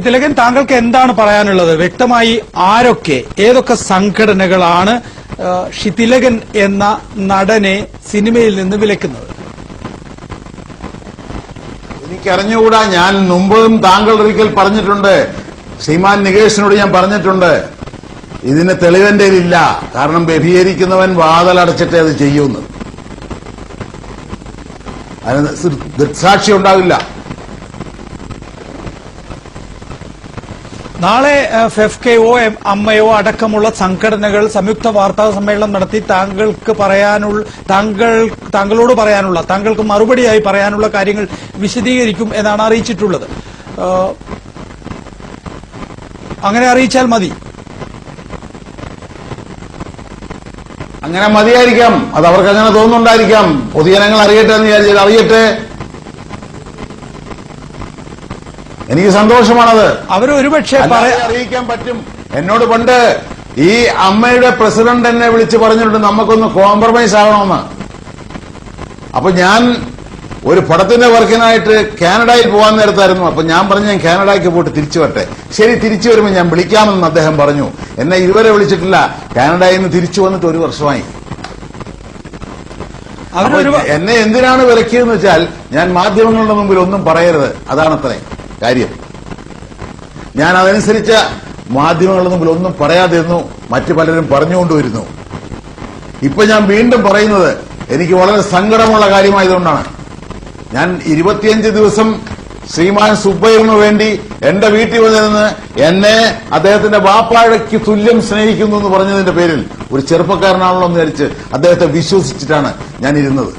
തിലകൻ, താങ്കൾക്ക് എന്താണ് പറയാനുള്ളത്? വ്യക്തമായി ആരൊക്കെ, ഏതൊക്കെ സംഘടനകളാണ് തിലകൻ എന്ന നടനെ സിനിമയിൽ നിന്ന് വിലക്കുന്നത്? എനിക്കറിഞ്ഞുകൂടാ. ഞാൻ മുമ്പും താങ്കൾ ഒരിക്കൽ പറഞ്ഞിട്ടുണ്ട്, ശ്രീമാൻ നികേഷിനോട് ഞാൻ പറഞ്ഞിട്ടുണ്ട്, ഇതിന് തെളിവെന്റെ ഇല്ല. കാരണം വ്യഭിചരിക്കുന്നവൻ വാതിലടച്ചിട്ടേ അത് ചെയ്യുന്നു, അതിന് ദൃക്സാക്ഷി ഉണ്ടാവില്ല. നാളെ ഫെഫ്കെയോ അമ്മയോ അടക്കമുള്ള സംഘടനകൾ സംയുക്ത വാർത്താ സമ്മേളനം നടത്തി താങ്കളോട് പറയാനുള്ള, താങ്കൾക്ക് മറുപടിയായി പറയാനുള്ള കാര്യങ്ങൾ വിശദീകരിക്കും എന്നാണ് അറിയിച്ചിട്ടുള്ളത്. അങ്ങനെ അറിയിച്ചാൽ മതി. അങ്ങനെ മതിയായിരിക്കാം, അത് അവർക്ക് അങ്ങനെ തോന്നുന്നുണ്ടായിരിക്കാം. പൊതുജനങ്ങൾ അറിയട്ടെ എന്ന് വിചാരിച്ചാൽ അറിയട്ടെ. എനിക്ക് സന്തോഷമാണത്. അവരൊരുപക്ഷെ അറിയിക്കാൻ പറ്റും. എന്നോട് പണ്ട് ഈ അമ്മയുടെ പ്രസിഡന്റ് എന്നെ വിളിച്ച് പറഞ്ഞിട്ടുണ്ട് നമുക്കൊന്ന് കോംപ്രമൈസ് ആകണമെന്ന്. അപ്പൊ ഞാൻ ഒരു പടത്തിന്റെ വർക്കിനായിട്ട് കാനഡയിൽ പോകാൻ നേരത്തായിരുന്നു. അപ്പൊ ഞാൻ പറഞ്ഞു ഞാൻ കാനഡയ്ക്ക് പോയിട്ട് തിരിച്ചു വരട്ടെ. ശരി, തിരിച്ചു വരുമ്പോൾ ഞാൻ വിളിക്കാമെന്ന് അദ്ദേഹം പറഞ്ഞു. എന്നെ ഇതുവരെ വിളിച്ചിട്ടില്ല. കാനഡയിൽ നിന്ന് തിരിച്ചു വന്നിട്ട് 1 വർഷമായി. എന്നെ എന്തിനാണ് വിലക്കിയതെന്ന് വെച്ചാൽ ഞാൻ മാധ്യമങ്ങളുടെ മുമ്പിൽ ഒന്നും പറയരുത്, അതാണത്രേ കാര്യം. ഞാൻ അതനുസരിച്ച മാധ്യമങ്ങളുടെ മുമ്പിൽ ഒന്നും പറയാതിരുന്നു. മറ്റു പലരും പറഞ്ഞുകൊണ്ടുവരുന്നു. ഇപ്പൊ ഞാൻ വീണ്ടും പറയുന്നത് എനിക്ക് വളരെ സങ്കടമുള്ള കാര്യമായതുകൊണ്ടാണ്. ഞാൻ 25 ദിവസം ശ്രീമാൻ സുബ്ബയ്യറിനു വേണ്ടി എന്റെ വീട്ടിൽ വന്നിരുന്ന് എന്നെ അദ്ദേഹത്തിന്റെ വാപ്പാഴയ്ക്ക് തുല്യം സ്നേഹിക്കുന്നു എന്ന് പറഞ്ഞതിന്റെ പേരിൽ ഒരു ചെറുപ്പക്കാരനാണല്ലോ എന്ന് വിചാരിച്ച് അദ്ദേഹത്തെ വിശ്വസിച്ചിട്ടാണ് ഞാൻ ഇരുന്നത്.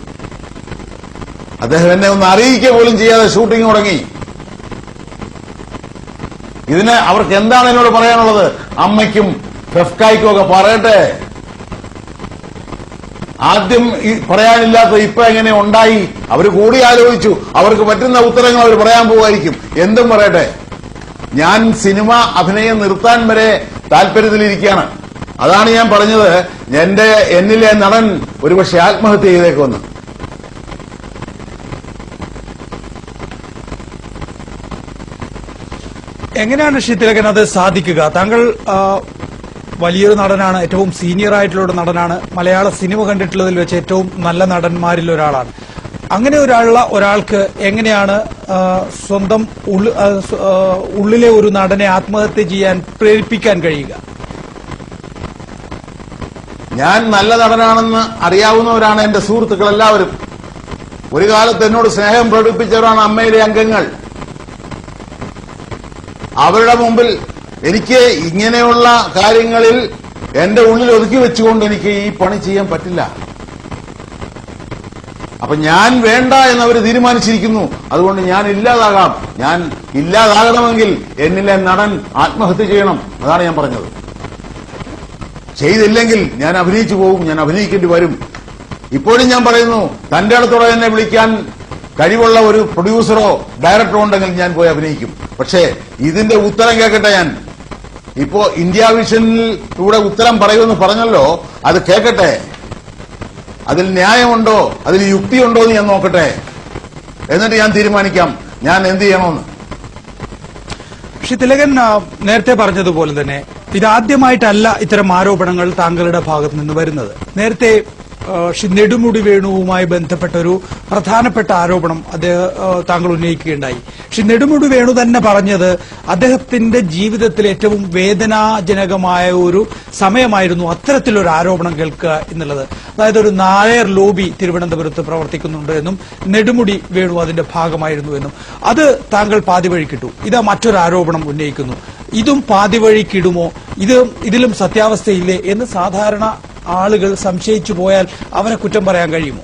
അദ്ദേഹം എന്നെ ഒന്ന് അറിയിക്കുക പോലും ചെയ്യാതെ ഷൂട്ടിംഗ് തുടങ്ങി. ഇതിന് അവർക്ക് എന്താണ് എന്നോട് പറയാനുള്ളത്? അമ്മയ്ക്കും ഫെഫ്കായ്ക്കും ഒക്കെ പറയട്ടെ. ആദ്യം പറയാനില്ലാത്ത ഇപ്പൊ എങ്ങനെ ഉണ്ടായി? അവർ കൂടി ആലോചിച്ചു. അവർക്ക് പറ്റുന്ന ഉത്തരങ്ങൾ അവർ പറയാൻ പോവായിരിക്കും. എന്തും പറയട്ടെ. ഞാൻ സിനിമ അഭിനയം നിർത്താൻ വരെ താല്പര്യത്തിലിരിക്കുകയാണ്. അതാണ് ഞാൻ പറഞ്ഞത്, എന്നിലെ നടൻ ഒരുപക്ഷെ ആത്മഹത്യ ചെയ്തേക്കുമെന്ന്. എങ്ങനെയാണ് തിലകൻ അത് സാധിക്കുക? താങ്കൾ വലിയൊരു നടനാണ്, ഏറ്റവും സീനിയർ ആയിട്ടുള്ള നടനാണ്, മലയാള സിനിമ കണ്ടിട്ടുള്ളതിൽ വെച്ച് ഏറ്റവും നല്ല നടന്മാരിൽ ഒരാളാണ്. അങ്ങനെ ഒരാൾക്ക് എങ്ങനെയാണ് സ്വന്തം ഉള്ളിലെ ഒരു നടനെ ആത്മഹത്യ ചെയ്യാൻ പ്രേരിപ്പിക്കാൻ കഴിയുക? ഞാൻ നല്ല നടനാണെന്ന് അറിയാവുന്നവരാണ് എന്റെ സുഹൃത്തുക്കൾ എല്ലാവരും. ഒരു കാലത്ത് എന്നോട് സ്നേഹം പ്രകടിപ്പിച്ചവരാണ് അമ്മയിലെ അംഗങ്ങൾ. അവരുടെ മുമ്പിൽ എനിക്ക് ഇങ്ങനെയുള്ള കാര്യങ്ങളിൽ എന്റെ ഉള്ളിൽ ഒതുക്കി വെച്ചുകൊണ്ട് എനിക്ക് ഈ പണി ചെയ്യാൻ പറ്റില്ല. അപ്പൊ ഞാൻ വേണ്ട എന്നവർ തീരുമാനിച്ചിരിക്കുന്നു. അതുകൊണ്ട് ഞാൻ ഇല്ലാതാകാം. ഞാൻ ഇല്ലാതാകണമെങ്കിൽ എന്നിലെ നടൻ ആത്മഹത്യ ചെയ്യണം. അതാണ് ഞാൻ പറഞ്ഞത്. ചെയ്തില്ലെങ്കിൽ ഞാൻ അഭിനയിച്ചു പോകും, ഞാൻ അഭിനയിക്കേണ്ടി വരും. ഇപ്പോഴും ഞാൻ പറയുന്നു, തന്റെ അടുത്തോടെ എന്നെ വിളിക്കാൻ കഴിവുള്ള ഒരു പ്രൊഡ്യൂസറോ ഡയറക്ടറോ ഉണ്ടെങ്കിൽ ഞാൻ പോയി അഭിനയിക്കും. പക്ഷേ ഇതിന്റെ ഉത്തരം കേൾക്കട്ടെ. ഞാൻ ഇപ്പോ ഇന്ത്യ വിഷനിലൂടെ ഉത്തരം പറയുമെന്ന് പറഞ്ഞല്ലോ, അത് കേൾക്കട്ടെ. അതിൽ ന്യായമുണ്ടോ, അതിൽ യുക്തിയുണ്ടോ എന്ന് ഞാൻ നോക്കട്ടെ. എന്നിട്ട് ഞാൻ തീരുമാനിക്കാം ഞാൻ എന്ത് ചെയ്യണമെന്ന്. പക്ഷെ തിലകൻ നേരത്തെ പറഞ്ഞതുപോലെ തന്നെ ഇതാദ്യമായിട്ടല്ല ഇത്തരം ആരോപണങ്ങൾ താങ്കളുടെ ഭാഗത്ത് നിന്ന് വരുന്നത്. നേരത്തെ നെടുമുടി വേണുവുമായി ബന്ധപ്പെട്ട ഒരു പ്രധാനപ്പെട്ട ആരോപണം താങ്കൾ ഉന്നയിക്കുകയുണ്ടായി. നെടുമുടി വേണു തന്നെ പറഞ്ഞത് അദ്ദേഹത്തിന്റെ ജീവിതത്തിൽ ഏറ്റവും വേദനാജനകമായ ഒരു സമയമായിരുന്നു അത്തരത്തിലൊരു ആരോപണം കേൾക്കുക എന്നുള്ളത്. അതായത് ഒരു നായർ ലോബി തിരുവനന്തപുരത്ത് പ്രവർത്തിക്കുന്നുണ്ട് എന്നും നെടുമുടി വേണു അതിന്റെ ഭാഗമായിരുന്നു എന്നും. അത് താങ്കൾ പാതിവഴിക്കിട്ടു. ഇത് മറ്റൊരു ആരോപണം ഉന്നയിക്കുന്നു. ഇതും പാതിവഴിക്കിടുമോ? ഇതിലും സത്യാവസ്ഥയില്ലേ എന്ന് സാധാരണ ആളുകൾ സംശയിച്ചു പോയാൽ അവരെ കുറ്റം പറയാൻ കഴിയുമോ?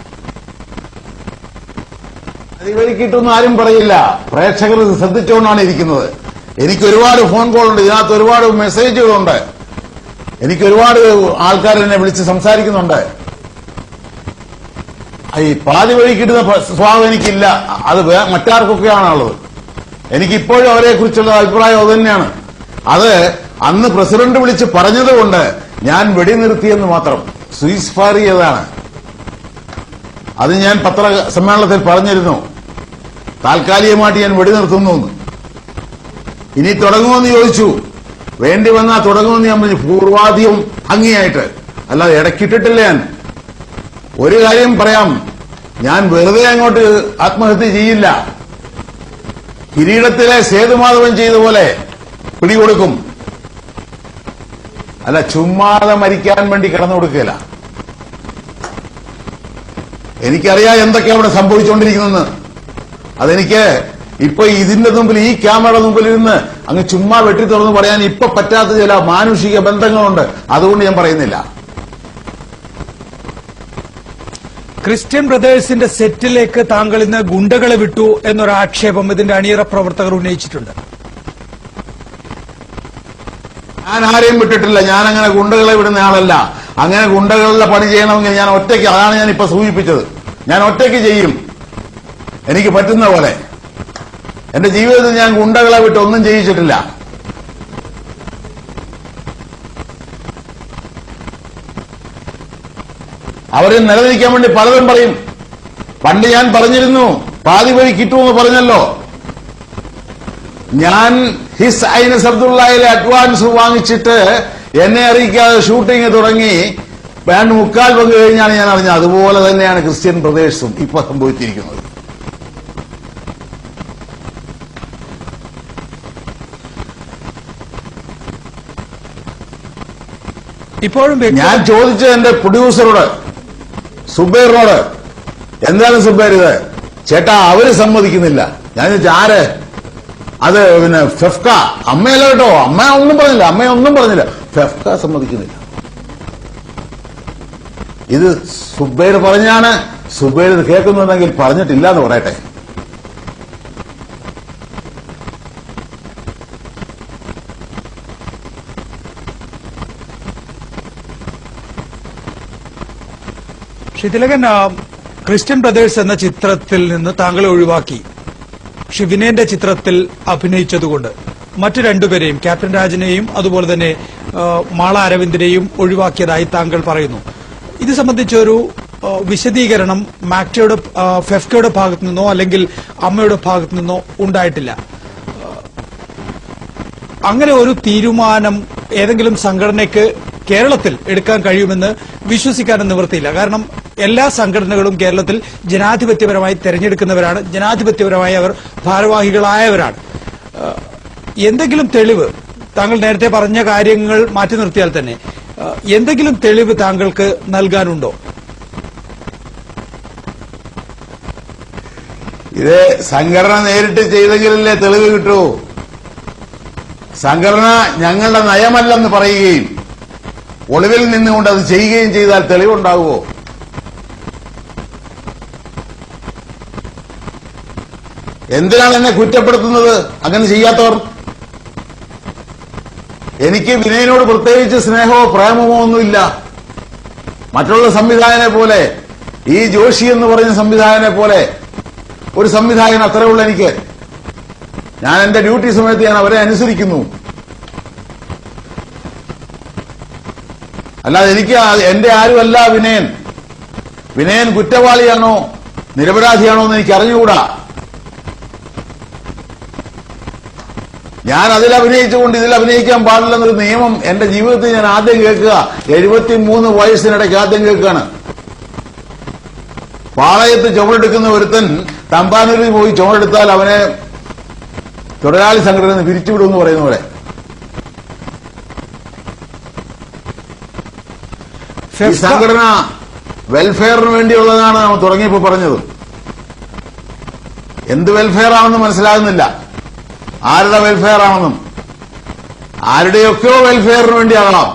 പാതിവഴിക്കിട്ടൊന്നും ആരും പറയില്ല. പ്രേക്ഷകർ ശ്രദ്ധിച്ചുകൊണ്ടാണ് ഇരിക്കുന്നത്. എനിക്ക് ഒരുപാട് ഫോൺ കോളുണ്ട്, ഇതിനകത്ത് ഒരുപാട് മെസ്സേജുകളുണ്ട്. എനിക്ക് ഒരുപാട് ആൾക്കാർ എന്നെ വിളിച്ച് സംസാരിക്കുന്നുണ്ട്. ഈ പാതിവഴിക്കിടുന്ന സ്വഭാവം എനിക്കില്ല. അത് മറ്റാർക്കൊക്കെയാണുള്ളത്. എനിക്കിപ്പോഴും അവരെ കുറിച്ചുള്ള അഭിപ്രായം അത് തന്നെയാണ്. അത് അന്ന് പ്രസിഡന്റ് വിളിച്ച് പറഞ്ഞതുകൊണ്ട് ഞാൻ വെടിനിർത്തിയെന്ന് മാത്രം. സ്വീസ് ഫയർ ചെയ്തതാണ്. അത് ഞാൻ പത്രസമ്മേളനത്തിൽ പറഞ്ഞിരുന്നു. താൽക്കാലികമായിട്ട് ഞാൻ വെടിനിർത്തുന്നു. ഇനി തുടങ്ങുമെന്ന് ചോദിച്ചു. വേണ്ടി വന്നാൽ തുടങ്ങുമെന്ന് ഞാൻ പറഞ്ഞു, പൂർവാധികം ഭംഗിയായിട്ട്. അല്ലാതെ ഇടയ്ക്കിട്ടിട്ടില്ല. ഞാൻ ഒരു കാര്യം പറയാം, ഞാൻ വെറുതെ അങ്ങോട്ട് ആത്മഹത്യ ചെയ്യില്ല. കിരീടത്തിലെ സേതുമാധവൻ ചെയ്ത പോലെ പിടികൊടുക്കും. അല്ല, ചുമ്മാതെ മരിക്കാൻ വേണ്ടി കിടന്നു കൊടുക്കുകയില്ല. എനിക്കറിയാം എന്തൊക്കെയാ അവിടെ സംഭവിച്ചുകൊണ്ടിരിക്കുന്നതെന്ന്. അതെനിക്ക് ഇപ്പൊ ഇതിന്റെ മുമ്പിൽ, ഈ ക്യാമറയുടെ മുമ്പിൽ ഇരുന്ന് അങ്ങ് ചുമ്മാ വെട്ടി തുറന്ന് പറയാൻ ഇപ്പൊ പറ്റാത്ത ചില മാനുഷിക ബന്ധങ്ങളുണ്ട്. അതുകൊണ്ട് ഞാൻ പറയുന്നില്ല. ക്രിസ്ത്യൻ ബ്രദേഴ്സിന്റെ സെറ്റിലേക്ക് താങ്കൾ ഇന്ന് ഗുണ്ടകളെ വിട്ടു എന്നൊരാക്ഷേപം ഇതിന്റെ അണിയറ പ്രവർത്തകർ ഉന്നയിച്ചിട്ടുണ്ട്. ഞാൻ ആരെയും വിട്ടിട്ടില്ല. ഞാൻ അങ്ങനെ ഗുണ്ടകളെ വിടുന്ന ആളല്ല. അങ്ങനെ ഗുണ്ടകളുടെ പണി ചെയ്യണമെങ്കിൽ ഞാൻ ഒറ്റയ്ക്ക്, അതാണ് ഞാൻ ഇപ്പൊ സൂചിപ്പിച്ചത്, ഞാൻ ഒറ്റയ്ക്ക് ചെയ്യും, എനിക്ക് പറ്റുന്ന പോലെ. എന്റെ ജീവിതത്തിൽ ഞാൻ ഗുണ്ടകളെ വിട്ട് ഒന്നും ചെയ്യിച്ചിട്ടില്ല. അവരെ നിലനിൽക്കാൻ വേണ്ടി പലതും പറയും. പണ്ട് ഞാൻ പറഞ്ഞിരുന്നു, പാതി വഴി കിട്ടുമെന്ന് പറഞ്ഞല്ലോ. ഞാൻ ഹിസ് ഐനസ് അബ്ദുള്ളയിലെ അഡ്വാൻസ് വാങ്ങിച്ചിട്ട് എന്നെ അറിയിക്കാതെ ഷൂട്ടിംഗ് തുടങ്ങി. ബാൻഡ് 3/4 പങ്ക് കഴിഞ്ഞാണ് ഞാൻ അറിഞ്ഞത്. അതുപോലെ തന്നെയാണ് ക്രിസ്ത്യൻ ബ്രദേഴ്സും ഇപ്പൊ സംഭവിച്ചിരിക്കുന്നത്. ഇപ്പോഴും ഞാൻ ചോദിച്ചത് എന്റെ പ്രൊഡ്യൂസറോട്, സുബൈറിനോട്, എന്താണ് സുബൈർ ഇത്? ചേട്ടാ, അവര് സമ്മതിക്കുന്നില്ല. ഞാൻ ചോദിച്ചു, ആര്? അത് പിന്നെ ഫെഫ്ക. അമ്മയല്ല കേട്ടോ, അമ്മയൊന്നും പറഞ്ഞില്ല. ഫെഫ്ക സമ്മതിക്കുന്നില്ല. ഇത് സുബൈർ പറഞ്ഞാണ്. സുബൈർ ഇത് കേൾക്കുന്നുണ്ടെങ്കിൽ പറഞ്ഞിട്ടില്ല എന്ന് പറയട്ടെ. തിലകൻ, ക്രിസ്ത്യൻ ബ്രദേഴ്സ് എന്ന ചിത്രത്തിൽ നിന്ന് താങ്കളെ ഒഴിവാക്കി വിനയന്റെ ചിത്രത്തിൽ അഭിനയിച്ചതുകൊണ്ട് മറ്റു രണ്ടുപേരെയും, ക്യാപ്റ്റൻ രാജിനെയും അതുപോലെ തന്നെ മാള അരവിന്ദിനെയും ഒഴിവാക്കിയതായി താങ്കൾ പറയുന്നു. ഇത് സംബന്ധിച്ചൊരു വിശദീകരണം ഫെഫ്കയുടെ ഭാഗത്തു നിന്നോ അല്ലെങ്കിൽ അമ്മയുടെ ഭാഗത്തു നിന്നോ ഉണ്ടായിട്ടില്ല. അങ്ങനെ ഒരു തീരുമാനം ഏതെങ്കിലും സംഘടനയ്ക്ക് കേരളത്തിൽ എടുക്കാൻ കഴിയുമെന്ന് വിശ്വസിക്കാനും നിവൃത്തിയില്ല. കാരണം എല്ലാ സംഘടനകളും കേരളത്തിൽ ജനാധിപത്യപരമായി തെരഞ്ഞെടുക്കുന്നവരാണ്, ജനാധിപത്യപരമായി അവർ ഭാരവാഹികളായവരാണ്. എന്തെങ്കിലും തെളിവ്, താങ്കൾ നേരത്തെ പറഞ്ഞ കാര്യങ്ങൾ മാറ്റി നിർത്തിയാൽ തന്നെ എന്തെങ്കിലും തെളിവ് താങ്കൾക്ക് നൽകാനുണ്ടോ? ഇത് സംഘടന നേരിട്ട് ചെയ്തെങ്കിലല്ലേ തെളിവ് കിട്ടൂ. സംഘടന ഞങ്ങളുടെ നയമല്ലെന്ന് പറയുകയും ഒളിവിൽ നിന്നുകൊണ്ട് അത് ചെയ്യുകയും ചെയ്താൽ തെളിവുണ്ടാകുമോ? എന്തിനാണ് എന്നെ കുറ്റപ്പെടുത്തുന്നത്? അങ്ങനെ ചെയ്യാത്തവർ. എനിക്ക് വിനയനോട് പ്രത്യേകിച്ച് സ്നേഹമോ പ്രേമമോ ഒന്നുമില്ല. മറ്റുള്ള സംവിധായകനെ പോലെ, ഈ ജോഷി എന്ന് പറഞ്ഞ സംവിധായകനെ പോലെ ഒരു സംവിധായകൻ അത്രേ ഉള്ളൂ എനിക്ക്. ഞാൻ എന്റെ ഡ്യൂട്ടി സമയത്ത് ഞാൻ അവരെ അനുസരിക്കുന്നു. അല്ലാതെ എനിക്ക് എന്റെ ആരുമല്ല വിനയൻ. വിനയൻ കുറ്റവാളിയാണോ നിരപരാധിയാണോ എന്ന് എനിക്ക് അറിഞ്ഞുകൂടാ. ഞാൻ അതിൽ അഭിനയിച്ചുകൊണ്ട് ഇതിൽ അഭിനയിക്കാൻ പാടില്ലെന്നൊരു നിയമം എന്റെ ജീവിതത്തിൽ ഞാൻ ആദ്യം കേൾക്കുക. 73 വയസ്സിനിടയ്ക്ക് ആദ്യം കേൾക്കുകയാണ്. പാളയത്ത് ചുമടെടുക്കുന്ന ഒരുത്തൻ തമ്പാനൂരിൽ പോയി ചുമടെടുത്താൽ അവനെ തൊഴിലാളി സംഘടന പിരിച്ചുവിടുമെന്ന് പറയുന്ന പോലെ. ഈ സംഘടന വെൽഫെയറിന് വേണ്ടിയുള്ളതാണ് നമ്മൾ തുടങ്ങിയപ്പോൾ പറഞ്ഞത്. എന്ത് വെൽഫെയർ ആണെന്ന് മനസ്സിലാകുന്നില്ല. ആരുടെ വെൽഫെയർ ആണെന്നും, ആരുടെയൊക്കെയോ വെൽഫെയറിന് വേണ്ടിയാകണം.